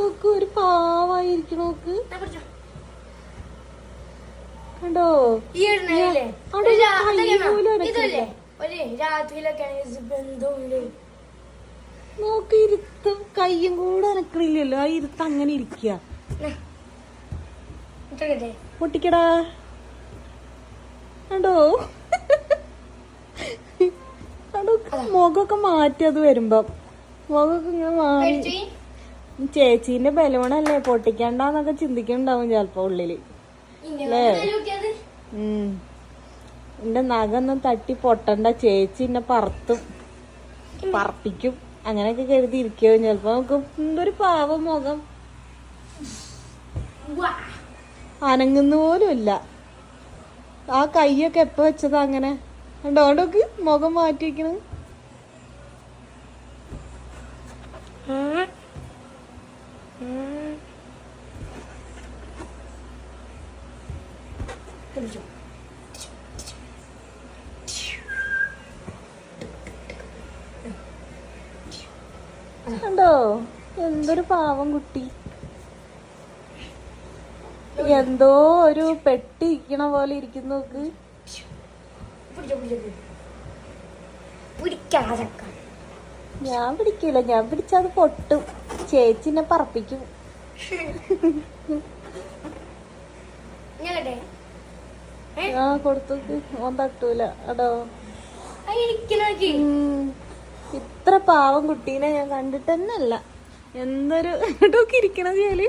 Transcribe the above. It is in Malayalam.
നോക്ക് ഒരു പാവായിരിക്കും നോക്ക് കണ്ടോ നോക്ക് ഇരുത്തും കയ്യും കൂടെ അനക്കണില്ലല്ലോ ആ ഇരുത്ത് അങ്ങനെ ഇരിക്കുക പൊട്ടിക്കടാ കണ്ടോ കണ്ടോ മുഖമൊക്കെ മാറ്റി അത് വരുമ്പം മുഖമൊക്കെ ഇങ്ങനെ മാറി ചേച്ചീന്റെ ബലൂണല്ലേ പൊട്ടിക്കണ്ടെന്നൊക്കെ ചിന്തിക്കണ്ടാവും ചെലപ്പോ ഉള്ളില് അല്ലേ എന്റെ നഖൊന്നും തട്ടി പൊട്ടണ്ട ചേച്ചി എന്നെ പറപ്പിക്കും അങ്ങനെയൊക്കെ കരുതി ഇരിക്കോ ചെലപ്പോ നമുക്ക് എന്തൊരു പാവം മുഖം അനങ്ങുന്ന പോലും ഇല്ല ആ കൈയൊക്കെ എപ്പ വെച്ചതാ അങ്ങനെ കണ്ടോണ്ടോക്ക് മുഖം മാറ്റി വെക്കണ കണ്ടോ എന്തൊരു പാവം കുട്ടി എന്തോ ഒരു പെട്ടി ഇരിക്കണ പോലെ ഇരിക്കുന്നു നോക്ക് ഞാൻ പിടിക്കൂല ഞാൻ പിടിച്ചത് പൊട്ടും ചേച്ചിനെ പറപ്പിക്കും ആ കൊടുത്തു ഓൻ തട്ടൂല അടോ ഇത്ര പാവം കുട്ടീനെ ഞാൻ കണ്ടിട്ട് തന്നെ അല്ല എന്തൊരു ഇടൊക്കെ ഇരിക്കണത് ഞാല്